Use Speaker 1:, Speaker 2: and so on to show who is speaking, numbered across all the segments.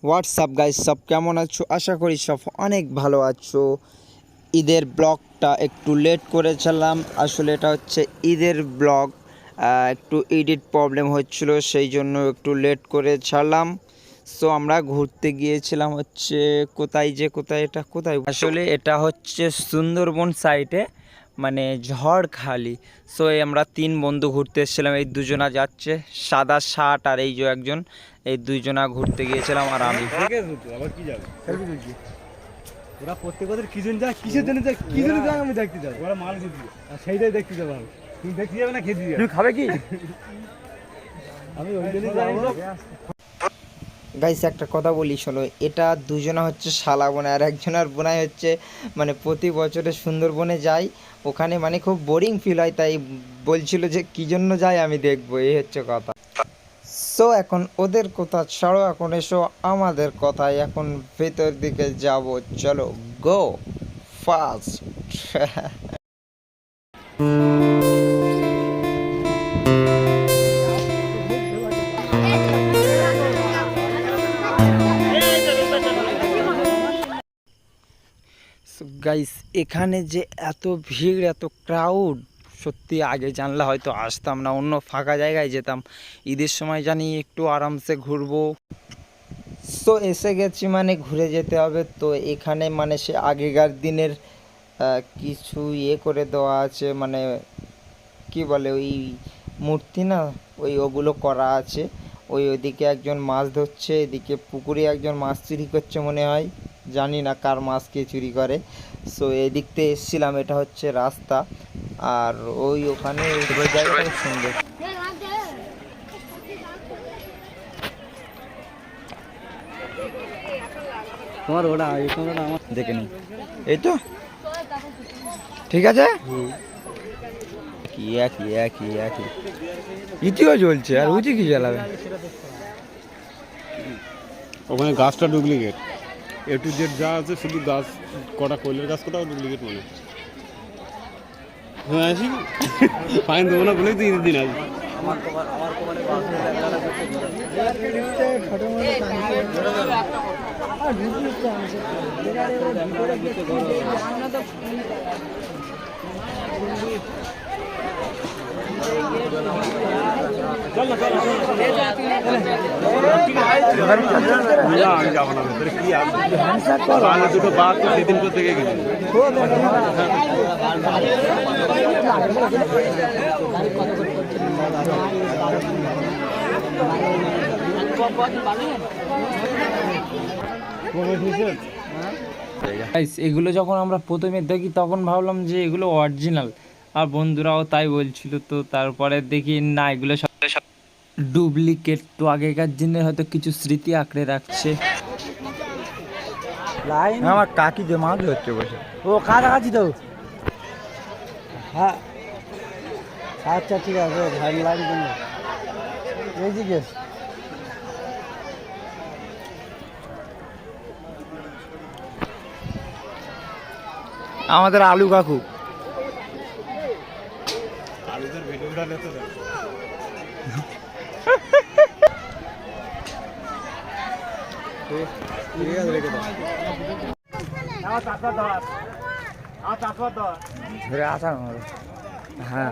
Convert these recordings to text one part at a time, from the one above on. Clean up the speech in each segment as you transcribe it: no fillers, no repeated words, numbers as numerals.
Speaker 1: WhatsApp guys, সব কেমন আছো? আশা করি সব অনেক ভালো আছো। ঈদের ব্লগটা একটু লেট করেছিলাম, আসলে এটা হচ্ছে ঈদের ব্লগ। একটু এডিট প্রবলেম হচ্ছিল, সেই জন্য একটু লেট করে ছাড়লাম। সো আমরা ঘুরতে গিয়েছিলাম হচ্ছে কোথায় এটা কোথায়, আসলে এটা হচ্ছে সুন্দরবন সাইডে, মানে ঝড়খালি। সো আমরা 3 বন্ধু ঘুরতে এসেছিলাম। এই দুজনা যাচ্ছে সাদা শার্ট, আর এই যে একজন, এই দুইজনা ঘুরতে গিয়েছিলাম। আর আমি
Speaker 2: আবার কি যাবে ওরা প্রত্যেক বছর কি জন্য যায়, কিসের জন্য যায়, কি জন্য যায় আমি দেখতে যাবো। ওরা মাল দিতে আর সেইটাই দেখতে যাবো। তুমি দেখতে যাবে না খেতে যাবে? তুমি খাবে কি? আমি ওই জন্যই যাবো।
Speaker 1: গাইস একটা কথা বলি শোনো, এটা দুজনা হচ্ছে শালা বোনা, আর একজনের বোনাই হচ্ছে মানে প্রতি বছরে সুন্দরবনে যাই, ওখানে মানে খুব বোরিং ফিল হয়, তাই বলছিল যে কী জন্য যাই আমি দেখবো, এই হচ্ছে কথা। সো এখন ওদের কথা ছাড়ো, এখন এসো আমাদের কথায়। এখন ভেতর দিকে যাব, চলো গো ফাস্ট। গাইস এখানে যে এত ভিড়, এত ক্রাউড, সত্যি আগে জানলে হয়তো আসতাম না, অন্য ফাঁকা জায়গায় যেতাম। ঈদের সময় জানি একটু আরামসে ঘুরবো। সো এসে গেছি, মানে ঘুরে যেতে হবে। তো এখানে মানে সে আগেকার দিনের কিছু করে দেওয়া আছে, মানে কি বলে ওই মূর্তি না, ওগুলো করা আছে। ওইদিকে একজন মাছ ধরছে, এদিকে পুকুরে একজন মাছ চুরি করছে মনে হয়, জানি না কার মাছ কে চুরি করে। সো এদিক থেকে এসেছিলাম, এটা হচ্ছে রাস্তা। আর ওখানে জায়গাটা খুব সুন্দর।
Speaker 2: তোমার ওটা আমার
Speaker 1: দেখে নি, এই তো ঠিক আছে। কি একই ইতিও চলছে, আর উঁচু কি চালাবে?
Speaker 2: ওখানে গাছটা ডুপ্লিকেট, এ টু জেড যা আছে শুধু গাছ কটা, কয়লার গাছ কটা ডুপ্লিকেট মানে। হ্যাঁ আসি ফাইন দেবো না বলেই তো ঈদের দিন আসবি। আমি যাবো না, কি আছে দুটো বাদ তো সেদিন করতে গিয়ে গেছি।
Speaker 1: এগুলো যখন আমরা প্রথমে দেখি তখন ভাবলাম যে এগুলো অরিজিনাল, আর বন্ধুরাও তাই বলছিল। তো তারপরে দেখি না, এগুলো সব ডুপ্লিকেট। তো আগেকার দিনে হয়তো কিছু স্মৃতি আঁকড়ে রাখছে। আমার কাকি যে মাছ হচ্ছে বসে,
Speaker 2: ও কাছাকাছি তো। হ্যাঁ আচ্ছা ঠিক আছে, ভাই লাইন জন্য এইদিকে
Speaker 1: আমাদের আলু কাকু।
Speaker 2: আলুদের ভিডিও উঠালে তো
Speaker 1: ধরে আসা হ্যাঁ।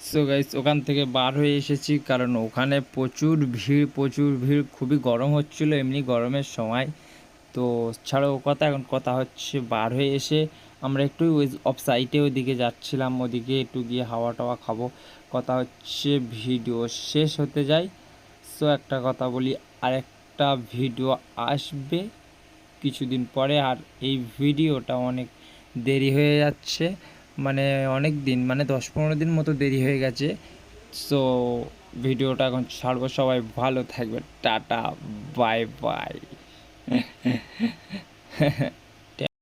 Speaker 1: সো গাইস ওখান থেকে বার হয়ে এসেছি, কারণ ওখানে প্রচুর ভিড়, খুবই গরম হচ্ছিল এমনি গরমের সময়। তো ছাড়ো ও কথা, এখন কথা হচ্ছে বার হয়ে এসে আমরা একটু ওই অফ সাইডে ওইদিকে যাচ্ছিলাম, ওদিকে একটু গিয়ে হাওয়া টাওয়া খাবো। কথা হচ্ছে ভিডিও শেষ হতে যায়। সো একটা কথা বলি, আরেকটা ভিডিও আসবে কিছুদিন পরে, আর এই ভিডিওটা অনেক দেরি হয়ে যাচ্ছে, মানে অনেক দিন, মানে 10-15 দিন মতো দেরি হয়ে গেছে। সো ভিডিওটা এখন ছাড়বো, সবাই ভালো থাকবে, টাটা বাই বাই।